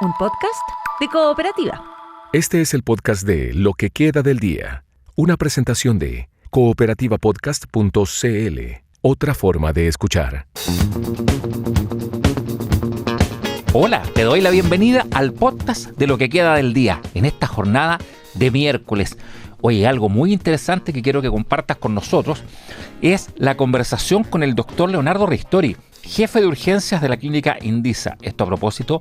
un podcast de Cooperativa. Este es el podcast de Lo que queda del día, una presentación de cooperativapodcast.cl, otra forma de escuchar. Hola, te doy la bienvenida al podcast de Lo que queda del día, en esta jornada de miércoles. Oye, algo muy interesante que quiero que compartas con nosotros es la conversación con el doctor Leonardo Ristori, jefe de urgencias de la clínica Indisa. Esto a propósito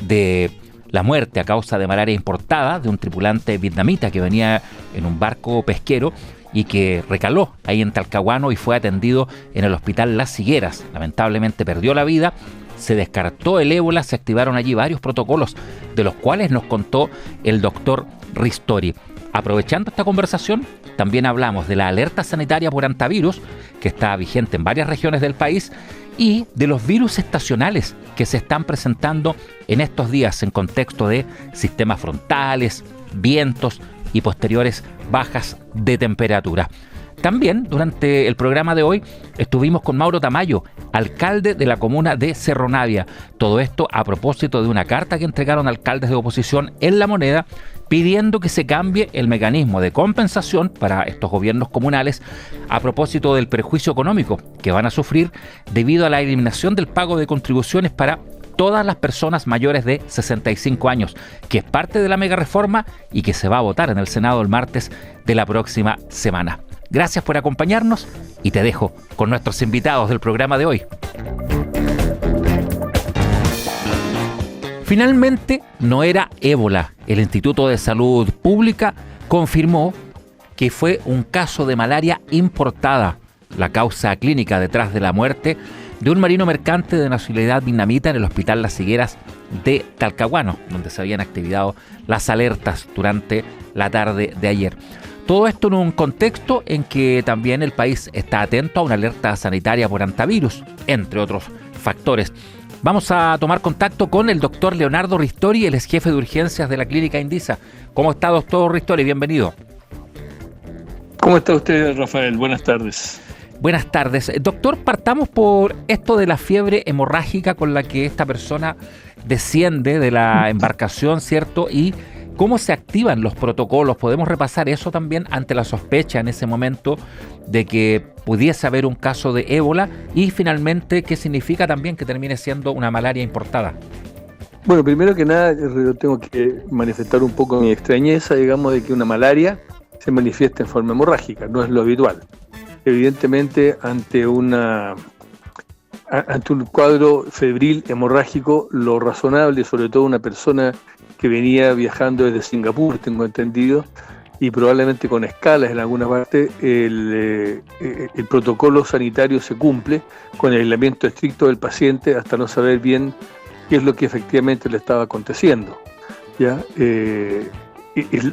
de la muerte a causa de malaria importada de un tripulante vietnamita que venía en un barco pesquero y que recaló ahí en Talcahuano y fue atendido en el hospital Las Higueras. Lamentablemente perdió la vida, se descartó el ébola, se activaron allí varios protocolos, de los cuales nos contó el doctor Ristori. Aprovechando esta conversación, también hablamos de la alerta sanitaria por hantavirus, que está vigente en varias regiones del país, y de los virus estacionales que se están presentando en estos días en contexto de sistemas frontales, vientos y posteriores bajas de temperatura. También durante el programa de hoy estuvimos con Mauro Tamayo, alcalde de la comuna de Cerro Navia. Todo esto a propósito de una carta que entregaron alcaldes de oposición en La Moneda pidiendo que se cambie el mecanismo de compensación para estos gobiernos comunales a propósito del perjuicio económico que van a sufrir debido a la eliminación del pago de contribuciones para todas las personas mayores de 65 años, que es parte de la mega reforma y que se va a votar en el Senado el martes de la próxima semana. Gracias por acompañarnos y te dejo con nuestros invitados del programa de hoy. Finalmente, no era ébola. El Instituto de Salud Pública confirmó que fue un caso de malaria importada, la causa clínica detrás de la muerte de un marino mercante de nacionalidad vietnamita en el hospital Las Higueras de Talcahuano, donde se habían activado las alertas durante la tarde de ayer. Todo esto en un contexto en que también el país está atento a una alerta sanitaria por hantavirus, entre otros factores. Vamos a tomar contacto con el doctor Leonardo Ristori, el ex jefe de urgencias de la clínica Indisa. ¿Cómo está, doctor Ristori? Bienvenido. ¿Cómo está usted, Rafael? Buenas tardes. Buenas tardes. Doctor, partamos por esto de la fiebre hemorrágica con la que esta persona desciende de la embarcación, ¿cierto? Y cómo se activan los protocolos. ¿Podemos repasar eso también ante la sospecha en ese momento de que pudiese haber un caso de ébola? Y finalmente, ¿qué significa también que termine siendo una malaria importada? Bueno, primero que nada, yo tengo que manifestar un poco mi extrañeza, digamos, de que una malaria se manifieste en forma hemorrágica. No es lo habitual. Evidentemente, ante un cuadro febril hemorrágico, lo razonable, sobre todo una persona que venía viajando desde Singapur, tengo entendido, y probablemente con escalas en alguna parte, el protocolo sanitario se cumple con el aislamiento estricto del paciente hasta no saber bien qué es lo que efectivamente le estaba aconteciendo. ¿Ya?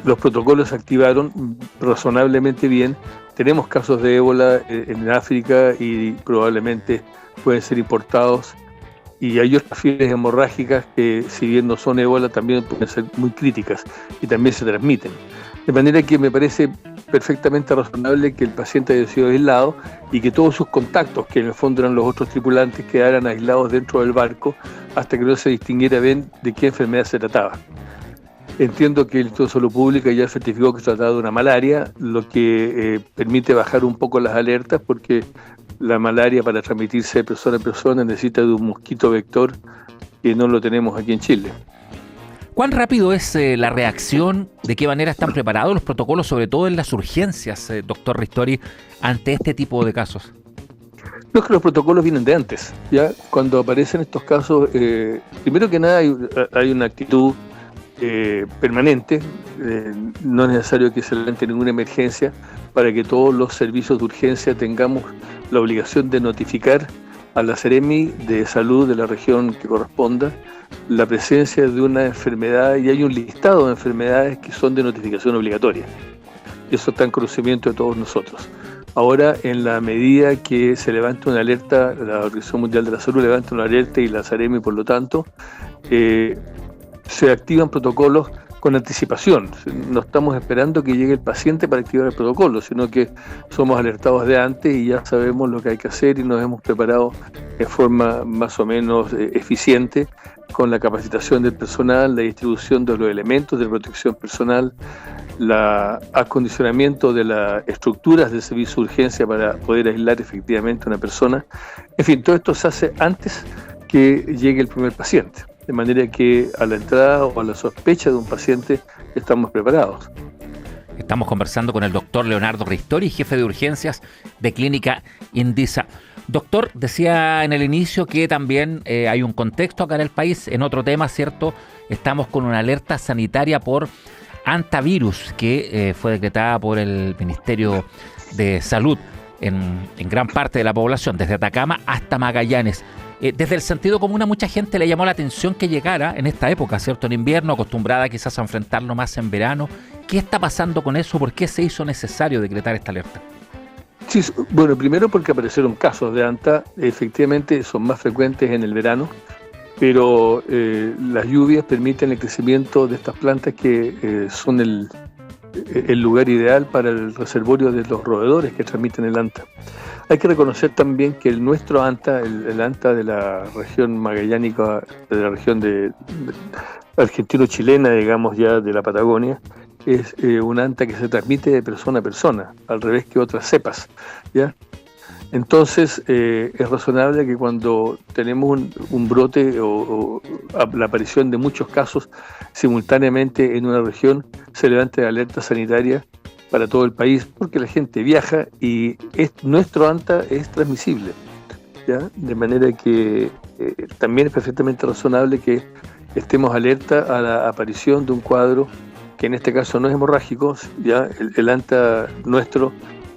Los protocolos se activaron razonablemente bien. Tenemos casos de ébola en África y probablemente pueden ser importados. Y hay otras fiebres hemorrágicas que, si bien no son ébola, también pueden ser muy críticas y también se transmiten. De manera que me parece perfectamente razonable que el paciente haya sido aislado y que todos sus contactos, que en el fondo eran los otros tripulantes, quedaran aislados dentro del barco hasta que no se distinguiera bien de qué enfermedad se trataba. Entiendo que el Instituto de Salud Pública ya certificó que se trataba de una malaria, lo que permite bajar un poco las alertas, porque la malaria, para transmitirse de persona a persona, necesita de un mosquito vector que no lo tenemos aquí en Chile. ¿Cuán rápido es la reacción? ¿De qué manera están preparados los protocolos, sobre todo en las urgencias, doctor Ristori, ante este tipo de casos? No, es que los protocolos vienen de antes. Ya cuando aparecen estos casos, primero que nada hay una actitud permanente. No es necesario que se levante ninguna emergencia para que todos los servicios de urgencia tengamos la obligación de notificar a la Seremi de Salud de la región que corresponda la presencia de una enfermedad, y hay un listado de enfermedades que son de notificación obligatoria. Eso está en conocimiento de todos nosotros. Ahora, en la medida que se levante una alerta, la Organización Mundial de la Salud levanta una alerta y la Seremi, por lo tanto, se activan protocolos con anticipación. No estamos esperando que llegue el paciente para activar el protocolo, sino que somos alertados de antes y ya sabemos lo que hay que hacer y nos hemos preparado de forma más o menos eficiente con la capacitación del personal, la distribución de los elementos de protección personal, el acondicionamiento de las estructuras del servicio de urgencia para poder aislar efectivamente a una persona. En fin, todo esto se hace antes que llegue el primer paciente, de manera que a la entrada o a la sospecha de un paciente estamos preparados. Estamos conversando con el doctor Leonardo Ristori, jefe de urgencias de Clínica Indisa. Doctor, decía en el inicio que también hay un contexto acá en el país. En otro tema, ¿cierto? Estamos con una alerta sanitaria por hantavirus que fue decretada por el Ministerio de Salud en gran parte de la población, desde Atacama hasta Magallanes. Desde el sentido común a mucha gente le llamó la atención que llegara en esta época, ¿cierto? En invierno, acostumbrada quizás a enfrentarlo más en verano. ¿Qué está pasando con eso? ¿Por qué se hizo necesario decretar esta alerta? Sí, bueno, primero porque aparecieron casos de anta, efectivamente son más frecuentes en el verano, pero las lluvias permiten el crecimiento de estas plantas que son el lugar ideal para el reservorio de los roedores que transmiten el anta. Hay que reconocer también que nuestro anta, el anta de la región magallánica, de la región de argentino-chilena, digamos ya de la Patagonia, es un anta que se transmite de persona a persona, al revés que otras cepas, ¿ya? Entonces es razonable que cuando tenemos un brote o la aparición de muchos casos simultáneamente en una región, se levante la alerta sanitaria para todo el país, porque la gente viaja y nuestro anta es transmisible, ¿ya? De manera que también es perfectamente razonable que estemos alerta a la aparición de un cuadro que en este caso no es hemorrágico, ¿ya? El anta nuestro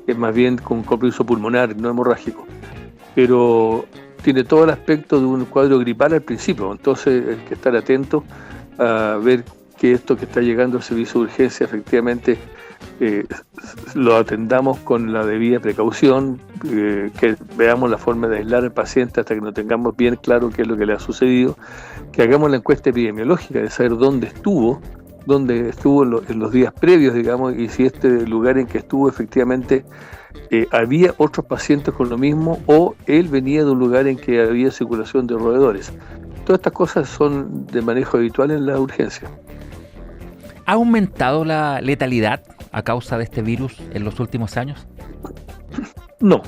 es más bien con compromiso pulmonar, no hemorrágico, pero tiene todo el aspecto de un cuadro gripal al principio, entonces hay que estar atento a ver que esto que está llegando al servicio de urgencia efectivamente lo atendamos con la debida precaución, que veamos la forma de aislar al paciente hasta que no tengamos bien claro qué es lo que le ha sucedido, que hagamos la encuesta epidemiológica de saber dónde estuvo en los días previos, digamos, y si este lugar en que estuvo efectivamente había otros pacientes con lo mismo o él venía de un lugar en que había circulación de roedores. Todas estas cosas son de manejo habitual en la urgencia. ¿Ha aumentado la letalidad a causa de este virus en los últimos años? No,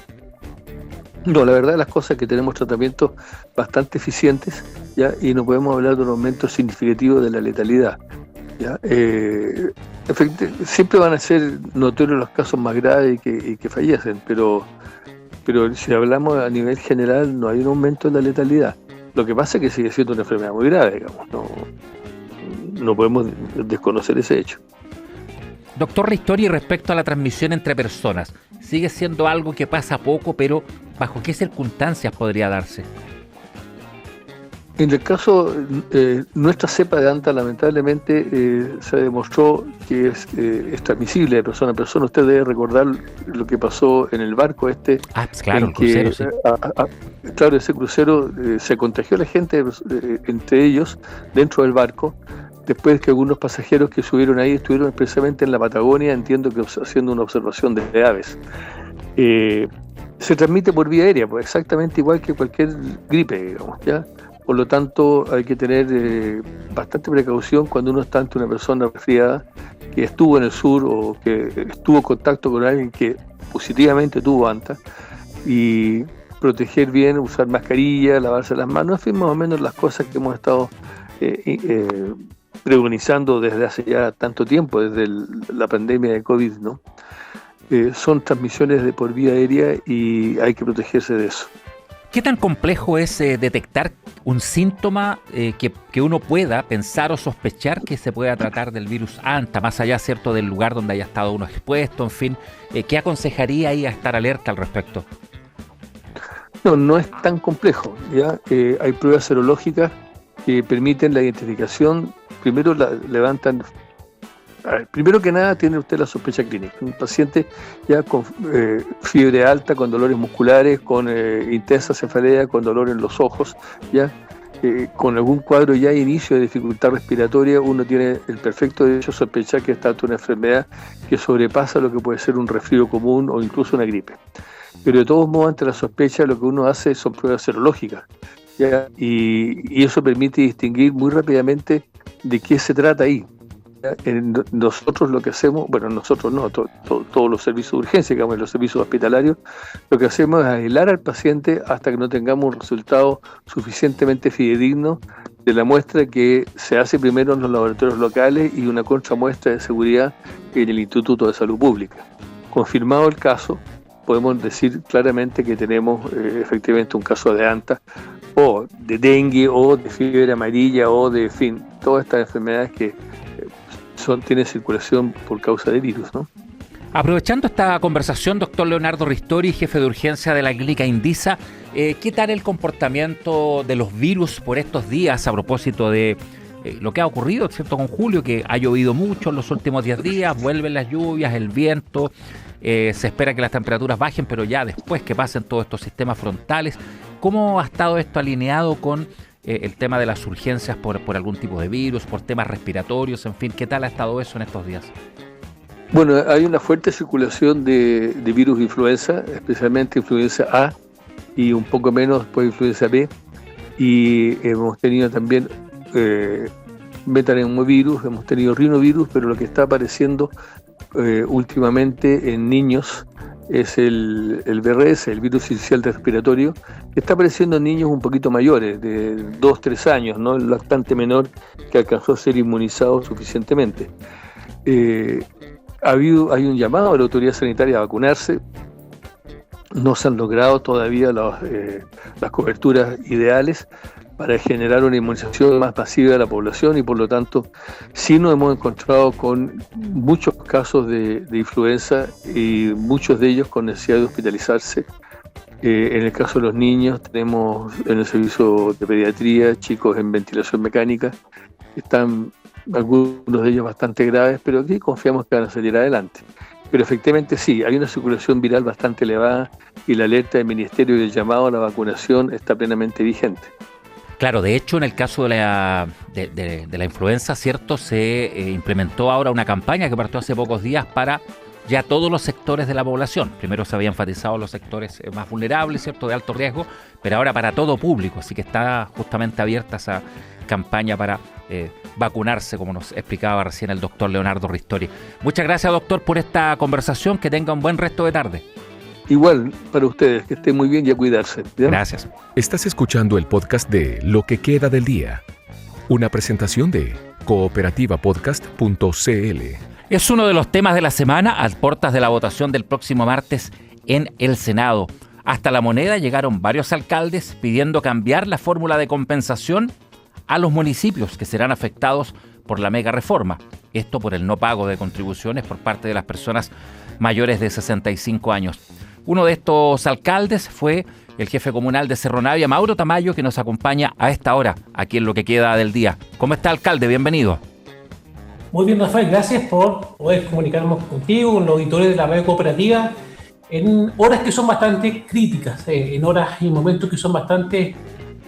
la verdad las cosas es que tenemos tratamientos bastante eficientes, ¿ya? Y no podemos hablar de un aumento significativo de la letalidad, ¿ya? Siempre van a ser notorios los casos más graves y que fallecen, pero si hablamos a nivel general no hay un aumento de la letalidad. Lo que pasa es que sigue siendo una enfermedad muy grave, digamos, no podemos desconocer ese hecho. Doctor Ristori, respecto a la transmisión entre personas, ¿sigue siendo algo que pasa poco, pero bajo qué circunstancias podría darse? En el caso, nuestra cepa de anta lamentablemente se demostró que es transmisible de persona a persona. Usted debe recordar lo que pasó en el barco este. Claro, el crucero, sí. Claro, ese crucero se contagió la gente entre ellos dentro del barco. Después que algunos pasajeros que subieron ahí estuvieron precisamente en la Patagonia, entiendo que haciendo una observación de aves. Se transmite por vía aérea, pues exactamente igual que cualquier gripe, digamos, ¿ya? Por lo tanto, hay que tener bastante precaución cuando uno está ante una persona resfriada que estuvo en el sur o que estuvo en contacto con alguien que positivamente tuvo anta, y proteger bien, usar mascarilla, lavarse las manos, en fin, más o menos las cosas que hemos estado pregonizando desde hace ya tanto tiempo, desde la pandemia de COVID, ¿no? Son transmisiones de por vía aérea y hay que protegerse de eso. ¿Qué tan complejo es detectar un síntoma que uno pueda pensar o sospechar que se pueda tratar del virus anta, más allá, cierto, del lugar donde haya estado uno expuesto, en fin? ¿Qué aconsejaría ahí a estar alerta al respecto? No es tan complejo, ¿ya? Hay pruebas serológicas que permiten la identificación. Primero primero que nada tiene usted la sospecha clínica. Un paciente ya con fiebre alta, con dolores musculares, con intensa cefalea, con dolor en los ojos, ya con algún cuadro ya de inicio de dificultad respiratoria, uno tiene el perfecto derecho a sospechar que está ante una enfermedad que sobrepasa lo que puede ser un resfrío común o incluso una gripe. Pero de todos modos, ante la sospecha, lo que uno hace son pruebas serológicas, ¿ya? Y eso permite distinguir muy rápidamente de qué se trata ahí. Nosotros lo que hacemos, bueno, nosotros no, todos los servicios de urgencia, digamos, los servicios hospitalarios, lo que hacemos es aislar al paciente hasta que no tengamos un resultado suficientemente fidedigno de la muestra que se hace primero en los laboratorios locales y una contramuestra de seguridad en el Instituto de Salud Pública. Confirmado el caso, podemos decir claramente que tenemos efectivamente un caso de ANTA, o de dengue, o de fiebre amarilla, o de, en fin, todas estas enfermedades que tienen circulación por causa de virus, ¿no? Aprovechando esta conversación, doctor Leonardo Ristori, jefe de urgencia de la clínica Indisa, ¿qué tal el comportamiento de los virus por estos días a propósito de lo que ha ocurrido, ¿cierto?, con Julio, que ha llovido mucho en los últimos 10 días, vuelven las lluvias, el viento, se espera que las temperaturas bajen, pero ya después que pasen todos estos sistemas frontales? ¿Cómo ha estado esto alineado con el tema de las urgencias por algún tipo de virus, por temas respiratorios, en fin? ¿Qué tal ha estado eso en estos días? Bueno, hay una fuerte circulación de virus de influenza, especialmente influenza A y un poco menos después influenza B, y hemos tenido también metaneumovirus, hemos tenido rinovirus, pero lo que está apareciendo últimamente en niños es el VRS, el virus inicial respiratorio, que está apareciendo en niños un poquito mayores, de 2-3 años, ¿no? El lactante menor que alcanzó a ser inmunizado suficientemente. Hay un llamado a la autoridad sanitaria a vacunarse. No se han logrado todavía las coberturas ideales para generar una inmunización más masiva de la población, y por lo tanto sí nos hemos encontrado con muchos casos de influenza, y muchos de ellos con necesidad de hospitalizarse. En el caso de los niños, tenemos en el servicio de pediatría chicos en ventilación mecánica, están algunos de ellos bastante graves, pero aquí confiamos que van a salir adelante. Pero efectivamente sí, hay una circulación viral bastante elevada, y la alerta del Ministerio y el llamado a la vacunación está plenamente vigente. Claro, de hecho, en el caso de la influenza, ¿cierto?, se implementó ahora una campaña que partió hace pocos días para ya todos los sectores de la población. Primero se había enfatizado los sectores más vulnerables, ¿cierto?, de alto riesgo, pero ahora para todo público. Así que está justamente abierta esa campaña para vacunarse, como nos explicaba recién el doctor Leonardo Ristori. Muchas gracias, doctor, por esta conversación. Que tenga un buen resto de tarde. Igual para ustedes, que estén muy bien y a cuidarse. ¿Bien? Gracias. Estás escuchando el podcast de Lo que queda del día, una presentación de cooperativapodcast.cl. Es uno de los temas de la semana a puertas de la votación del próximo martes en el Senado. Hasta La Moneda llegaron varios alcaldes pidiendo cambiar la fórmula de compensación a los municipios que serán afectados por la mega reforma. Esto por el no pago de contribuciones por parte de las personas mayores de 65 años. Uno de estos alcaldes fue el jefe comunal de Cerro Navia, Mauro Tamayo, que nos acompaña a esta hora, aquí en Lo que queda del día. ¿Cómo está, alcalde? Bienvenido. Muy bien, Rafael, gracias por poder comunicarnos contigo, con los auditores de la radio cooperativa, en horas que son bastante críticas, en horas y momentos que son bastante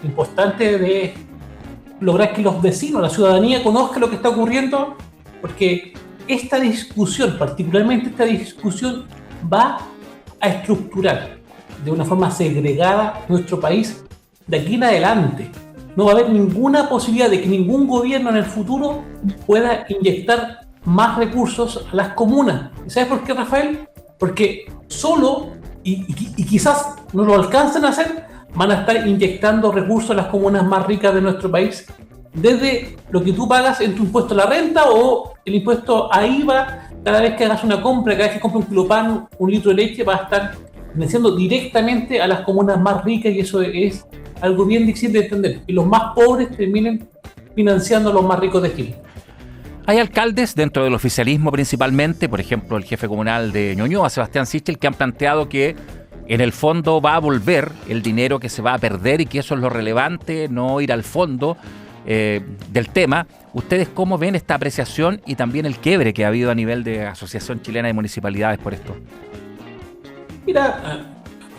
importantes de lograr que los vecinos, la ciudadanía, conozca lo que está ocurriendo, porque esta discusión, particularmente esta discusión, va a estructurar de una forma segregada nuestro país de aquí en adelante. No va a haber ninguna posibilidad de que ningún gobierno en el futuro pueda inyectar más recursos a las comunas. ¿Y sabes por qué, Rafael? Porque solo, y quizás no lo alcancen a hacer, van a estar inyectando recursos a las comunas más ricas de nuestro país, desde lo que tú pagas en tu impuesto a la renta o el impuesto a IVA. Cada vez que hagas una compra, cada vez que compres un kilo de pan, un litro de leche, va a estar financiando directamente a las comunas más ricas, y eso es algo bien difícil de entender. Y los más pobres terminen financiando a los más ricos de Chile. Hay alcaldes dentro del oficialismo principalmente, por ejemplo el jefe comunal de Ñuñoa, Sebastián Sichel, que han planteado que en el fondo va a volver el dinero que se va a perder, y que eso es lo relevante, no ir al fondo del tema. ¿Ustedes cómo ven esta apreciación y también el quiebre que ha habido a nivel de Asociación Chilena de Municipalidades por esto? Mira,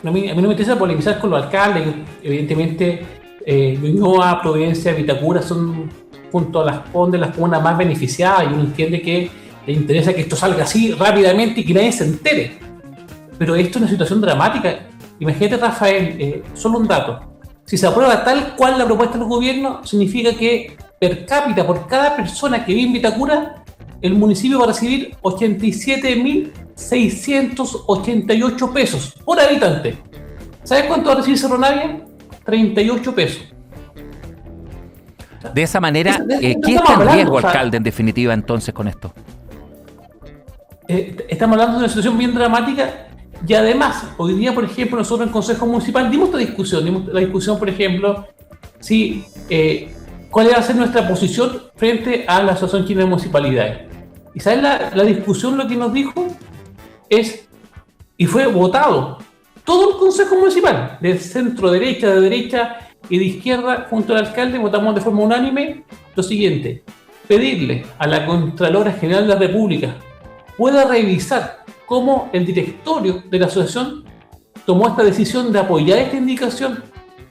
a mí no me interesa polemizar con los alcaldes. Evidentemente, Ñuñoa, Providencia, Vitacura son, junto a Las Condes, las comunas más beneficiadas, y uno entiende que le interesa que esto salga así rápidamente y que nadie se entere. Pero esto es una situación dramática. Imagínate, Rafael, solo un dato. Si se aprueba tal cual la propuesta del gobierno, significa que per cápita, por cada persona que vive en Vitacura, el municipio va a recibir 87.688 pesos por habitante. ¿Sabes cuánto va a recibir Cerro Navia? 38 pesos. De esa manera, ¿qué estamos está en hablando, riesgo, o sea, alcalde, en definitiva, entonces, con esto? Estamos hablando de una situación bien dramática y además, hoy día, por ejemplo, nosotros en el Consejo Municipal dimos la discusión, por ejemplo, si cuál iba a ser nuestra posición frente a la Asociación Chilena de Municipalidades. Y ¿sabes la discusión? Lo que nos dijo es, y fue votado, todo el Consejo Municipal, de centro derecha, de derecha y de izquierda, junto al alcalde, votamos de forma unánime lo siguiente: pedirle a la Contralora General de la República pueda revisar cómo el directorio de la asociación tomó esta decisión de apoyar esta indicación.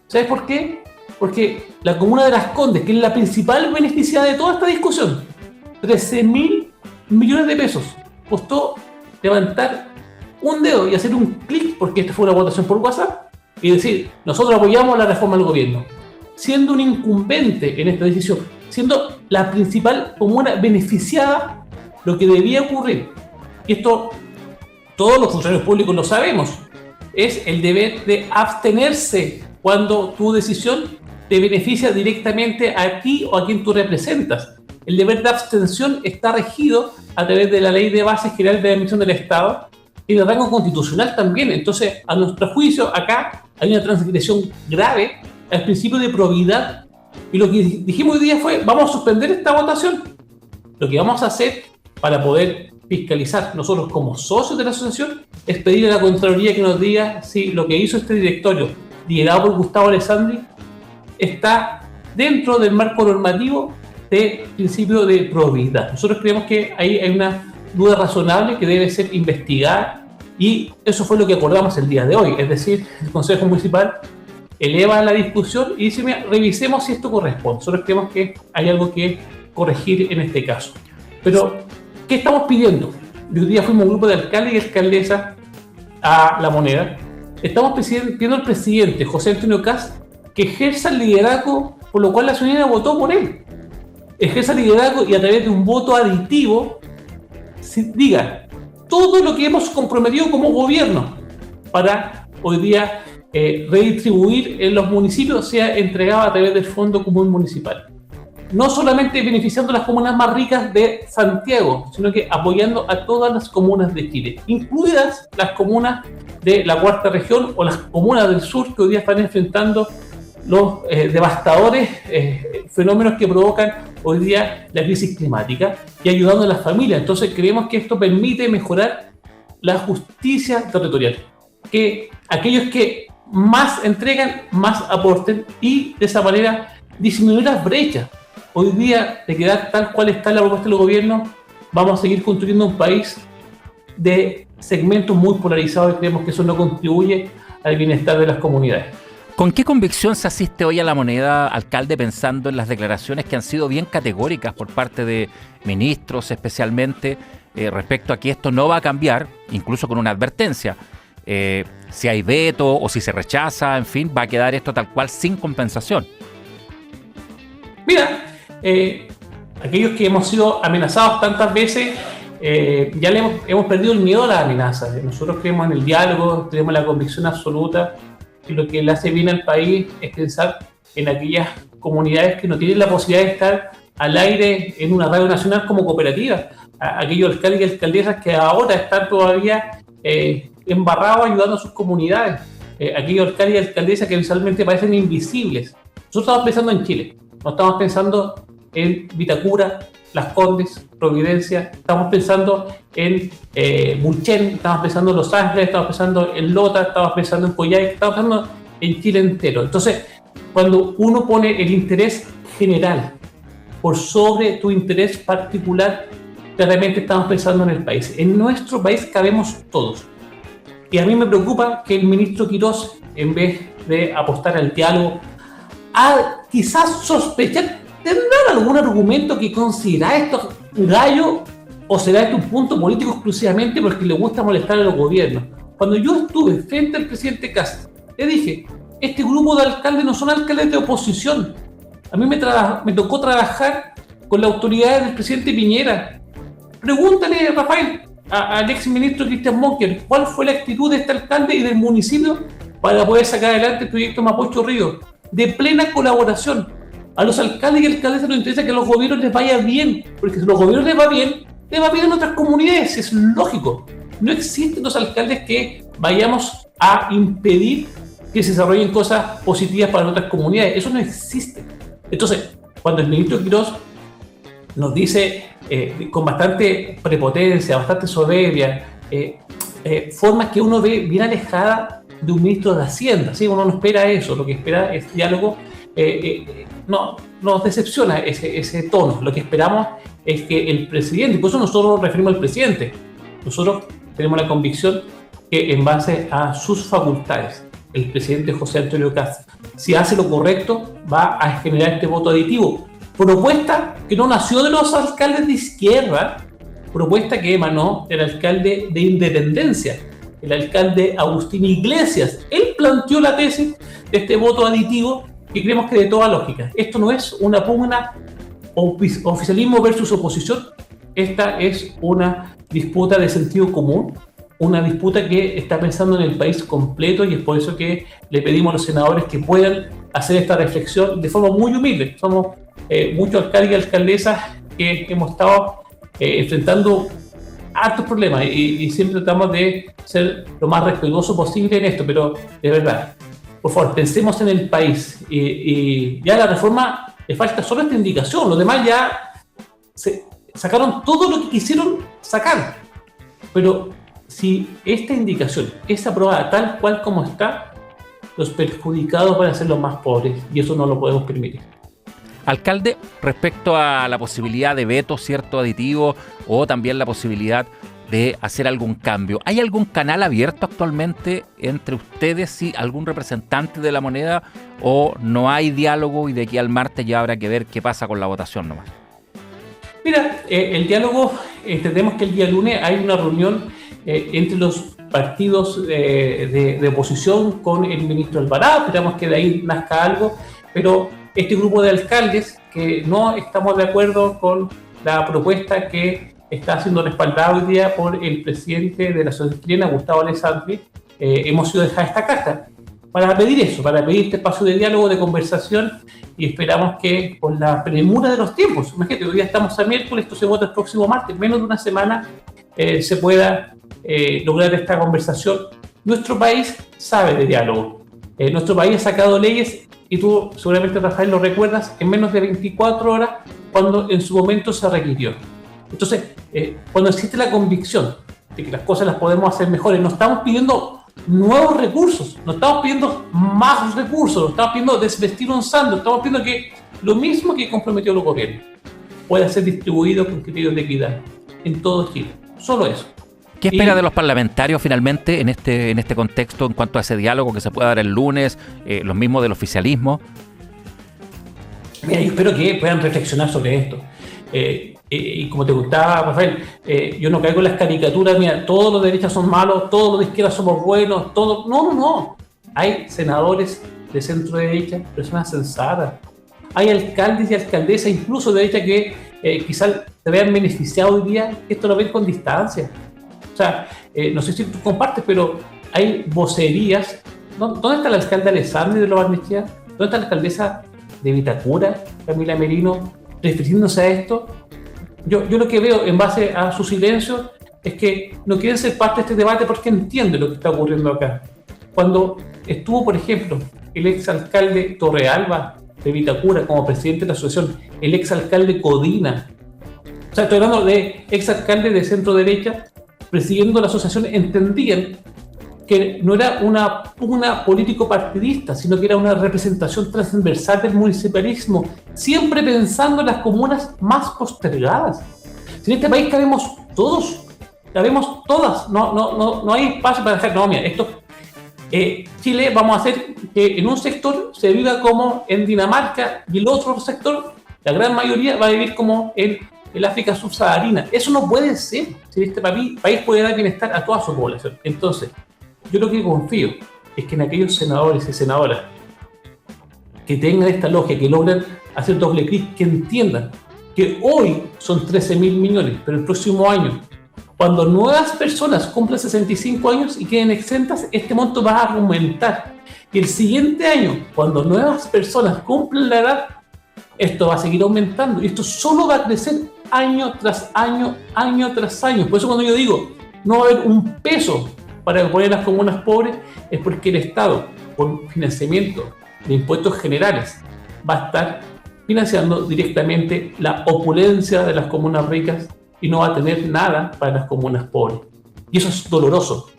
¿Sabes por qué? Porque la comuna de Las Condes, que es la principal beneficiada de toda esta discusión, 13.000 millones de pesos, costó levantar un dedo y hacer un clic, porque esta fue una votación por WhatsApp, y decir, nosotros apoyamos la reforma del gobierno, siendo un incumbente en esta decisión, siendo la principal comuna beneficiada. Lo que debía ocurrir, y esto todos los funcionarios públicos lo sabemos, es el deber de abstenerse cuando tu decisión te beneficia directamente a ti o a quien tú representas. El deber de abstención está regido a través de la Ley de Bases Generales de la Administración del Estado y de rango constitucional también. Entonces, a nuestro juicio, acá hay una transgresión grave al principio de probidad, y lo que dijimos hoy día fue, vamos a suspender esta votación. Lo que vamos a hacer para poder fiscalizar nosotros como socios de la asociación es pedirle a la Contraloría que nos diga si lo que hizo este directorio, liderado por Gustavo Alessandri, está dentro del marco normativo del principio de probidad. Nosotros creemos que ahí hay una duda razonable que debe ser investigada, y eso fue lo que acordamos el día de hoy. Es decir, el Consejo Municipal eleva la discusión y dice, mira, revisemos si esto corresponde. Nosotros creemos que hay algo que corregir en este caso. Pero, ¿qué estamos pidiendo? Hoy día fuimos un grupo de alcaldes y alcaldesas a La Moneda. Estamos pidiendo al presidente José Antonio Kast que ejerza el liderazgo por lo cual la ciudadanía votó por él. Ejerza el liderazgo y a través de un voto aditivo diga todo lo que hemos comprometido como gobierno para hoy día redistribuir en los municipios sea entregado a través del Fondo Común Municipal. No solamente beneficiando a las comunas más ricas de Santiago, sino que apoyando a todas las comunas de Chile, incluidas las comunas de la cuarta región o las comunas del sur que hoy día están enfrentando los devastadores fenómenos que provocan hoy día la crisis climática, y ayudando a las familias. Entonces creemos que esto permite mejorar la justicia territorial, que aquellos que más entregan, más aporten, y de esa manera disminuir las brechas. Hoy día, de quedar tal cual está la propuesta del gobierno, vamos a seguir construyendo un país de segmentos muy polarizados, y creemos que eso no contribuye al bienestar de las comunidades. ¿Con qué convicción se asiste hoy a La Moneda, alcalde, pensando en las declaraciones que han sido bien categóricas por parte de ministros, especialmente respecto a que esto no va a cambiar, incluso con una advertencia? Si hay veto o si se rechaza, en fin, va a quedar esto tal cual sin compensación. Mira, aquellos que hemos sido amenazados tantas veces, ya hemos perdido el miedo a las amenazas. Nosotros creemos en el diálogo, tenemos la convicción absoluta que lo que le hace bien al país es pensar en aquellas comunidades que no tienen la posibilidad de estar al aire en una radio nacional como cooperativa. Aquellos alcaldes y alcaldesas que ahora están todavía embarrados ayudando a sus comunidades. Aquellos alcaldes y alcaldesas que visualmente parecen invisibles. Nosotros estamos pensando en Chile, no estamos pensando en Vitacura, Las Condes, Providencia, estamos pensando en Mulchen, estamos pensando en Los Ángeles, estamos pensando en Lota, estamos pensando en Coyhaique, estamos pensando en Chile entero. Entonces, cuando uno pone el interés general por sobre tu interés particular, claramente estamos pensando en el país. En nuestro país cabemos todos. Y a mí me preocupa que el ministro Quirós, en vez de apostar al diálogo, quizás sospechar, ¿tendrán algún argumento que considera esto gallo, o será esto un punto político exclusivamente porque le gusta molestar a los gobiernos? Cuando yo estuve frente al presidente Kast, le dije, este grupo de alcaldes no son alcaldes de oposición. A mí me tocó trabajar con la autoridad del presidente Piñera. Pregúntale, Rafael, al ex ministro Cristian Monker, ¿cuál fue la actitud de este alcalde y del municipio para poder sacar adelante el proyecto Mapocho Río? De plena colaboración. A los alcaldes y alcaldesas nos interesa que a los gobiernos les vaya bien, porque si a los gobiernos les va bien en otras comunidades, es lógico. No existen los alcaldes que vayamos a impedir que se desarrollen cosas positivas para otras comunidades. Eso no existe. Entonces, cuando el ministro Quirós nos dice con bastante prepotencia, bastante soberbia, formas que uno ve bien alejada de un ministro de Hacienda, ¿sí? Uno no espera eso, lo que espera es diálogo. No nos decepciona ese tono. Lo que esperamos es que el presidente, y por eso nosotros nos referimos al presidente, nosotros tenemos la convicción que en base a sus facultades, el presidente José Antonio Kast, si hace lo correcto, va a generar este voto aditivo. Propuesta que no nació de los alcaldes de izquierda, propuesta que emanó del alcalde de Independencia, el alcalde Agustín Iglesias. Él planteó la tesis de este voto aditivo que creemos que de toda lógica. Esto no es una pugna oficialismo versus oposición, esta es una disputa de sentido común, una disputa que está pensando en el país completo, y es por eso que le pedimos a los senadores que puedan hacer esta reflexión de forma muy humilde. Somos muchos alcaldes y alcaldesas que hemos estado enfrentando hartos problemas y siempre tratamos de ser lo más respetuoso posible en esto, pero de verdad, por favor, pensemos en el país y ya la reforma le falta solo esta indicación, los demás ya se sacaron todo lo que quisieron sacar, pero si esta indicación es aprobada tal cual como está, los perjudicados van a ser los más pobres y eso no lo podemos permitir. Alcalde, respecto a la posibilidad de veto, cierto, aditivo, o también la posibilidad de hacer algún cambio, ¿hay algún canal abierto actualmente entre ustedes y algún representante de la moneda, o no hay diálogo y de aquí al martes ya habrá que ver qué pasa con la votación nomás? Mira, el diálogo, entendemos que el día lunes hay una reunión entre los partidos de oposición con el ministro Alvarado, esperamos que de ahí nazca algo, pero este grupo de alcaldes que no estamos de acuerdo con la propuesta que está siendo respaldada hoy día por el presidente de la Asociación Chilena, Gustavo Alessandri, hemos sido dejar esta carta para pedir eso, para pedir este espacio de diálogo, de conversación, y esperamos que con la premura de los tiempos, imagínate, hoy día estamos a miércoles, esto se vota el próximo martes, menos de una semana, se pueda lograr esta conversación. Nuestro país sabe de diálogo, nuestro país ha sacado leyes, y tú seguramente, Rafael, lo recuerdas, en menos de 24 horas, cuando en su momento se requirió. Entonces, cuando existe la convicción de que las cosas las podemos hacer mejores, no estamos pidiendo nuevos recursos, no estamos pidiendo más recursos, no estamos pidiendo desvestir un santo, estamos pidiendo que lo mismo que comprometió el gobierno pueda ser distribuido con criterios de equidad en todo Chile. Solo eso. ¿Qué espera de los parlamentarios finalmente en este contexto en cuanto a ese diálogo que se pueda dar el lunes, los mismos del oficialismo? Mira, yo espero que puedan reflexionar sobre esto. Y como te gustaba, Rafael, yo no caigo en las caricaturas, mira, todos los de derecha son malos, todos los de izquierda somos buenos, todos... No. Hay senadores de centro derecha, personas sensatas. Hay alcaldes y alcaldesas, incluso de derecha, que quizás se vean beneficiados hoy día, que esto lo ven con distancia. O sea, no sé si tú compartes, pero hay vocerías. ¿Dónde está el alcalde Alessandri de Lo Barnechea? ¿Dónde está la alcaldesa de Vitacura, Camila Merino, refiriéndose a esto? Yo lo que veo en base a su silencio es que no quieren ser parte de este debate porque entienden lo que está ocurriendo acá. Cuando estuvo, por ejemplo, el exalcalde Torrealba de Vitacura como presidente de la asociación, el exalcalde Codina, o sea, estoy hablando de exalcaldes de centro derecha, presidiendo la asociación, entendían que no era una pugna político-partidista, sino que era una representación transversal del municipalismo, siempre pensando en las comunas más postergadas. Si en este país cabemos todos, cabemos todas, no hay espacio para dejar, no, mira, esto, Chile vamos a hacer que en un sector se viva como en Dinamarca y el otro sector, la gran mayoría, va a vivir como en el África subsahariana. Eso no puede ser, si este país puede dar bienestar a toda su población. Entonces, yo lo que confío es que en aquellos senadores y senadoras que tengan esta lógica, que logran hacer doble clic, que entiendan que hoy son 13.000 millones, pero el próximo año, cuando nuevas personas cumplan 65 años y queden exentas, este monto va a aumentar. Y el siguiente año, cuando nuevas personas cumplan la edad, esto va a seguir aumentando. Y esto solo va a crecer año tras año, año tras año. Por eso cuando yo digo, no va a haber un peso para poner las comunas pobres, es porque el Estado, con financiamiento de impuestos generales, va a estar financiando directamente la opulencia de las comunas ricas y no va a tener nada para las comunas pobres. Y eso es doloroso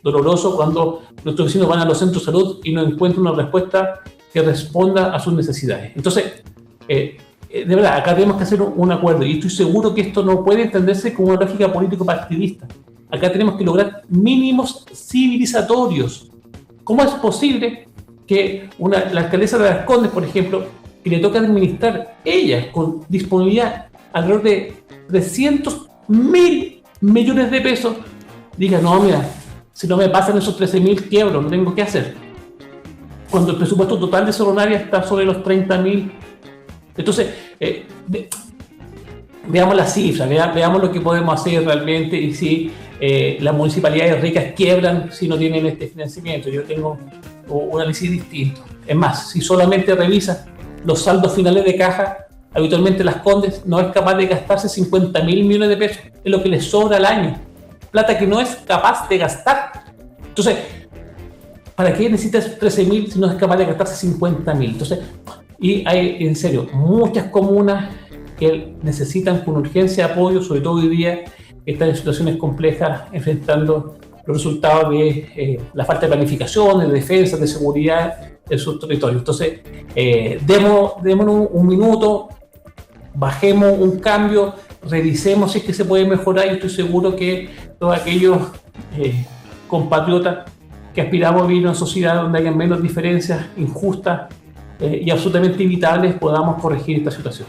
cuando nuestros vecinos van a los centros de salud y no encuentran una respuesta que responda a sus necesidades. Entonces, de verdad, acá tenemos que hacer un acuerdo y estoy seguro que esto no puede entenderse como una lógica político-partidista. Acá tenemos que lograr mínimos civilizatorios. ¿Cómo es posible que la alcaldesa de Las Condes, por ejemplo, que le toca administrar ella con disponibilidad alrededor de 300.000 millones de pesos, diga, no, mira, si no me pasan esos 13.000 quiebro, no tengo qué hacer? Cuando el presupuesto total de Cerro Navia está sobre los 30.000. Entonces, veamos las cifras, veamos lo que podemos hacer realmente y si las municipalidades ricas quiebran si no tienen este financiamiento. Yo tengo un análisis distinto. Es más, si solamente revisas los saldos finales de caja, habitualmente Las Condes no es capaz de gastarse 50.000 millones de pesos, es lo que le sobra al año, plata que no es capaz de gastar. Entonces, ¿para qué necesitas 13.000 si no es capaz de gastarse 50.000? Entonces, y hay, en serio, muchas comunas que necesitan con urgencia apoyo, sobre todo hoy día, que están en situaciones complejas, enfrentando los resultados de la falta de planificación, de defensa, de seguridad en sus territorios. Entonces, démonos un minuto, bajemos un cambio, revisemos si es que se puede mejorar y estoy seguro que todos aquellos compatriotas que aspiramos a vivir en una sociedad donde haya menos diferencias injustas y absolutamente evitables podamos corregir esta situación.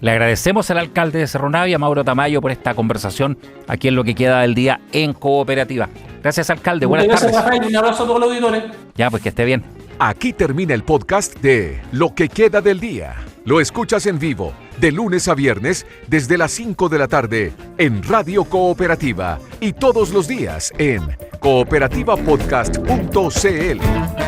Le agradecemos al alcalde de Cerro Navia, Mauro Tamayo, por esta conversación aquí en Lo que queda del día en Cooperativa. Gracias, alcalde. Buenas tardes. Gracias, Rafael. Un abrazo a todos los auditores. Ya, pues que esté bien. Aquí termina el podcast de Lo que queda del día. Lo escuchas en vivo de lunes a viernes desde las 5 de la tarde en Radio Cooperativa y todos los días en cooperativapodcast.cl.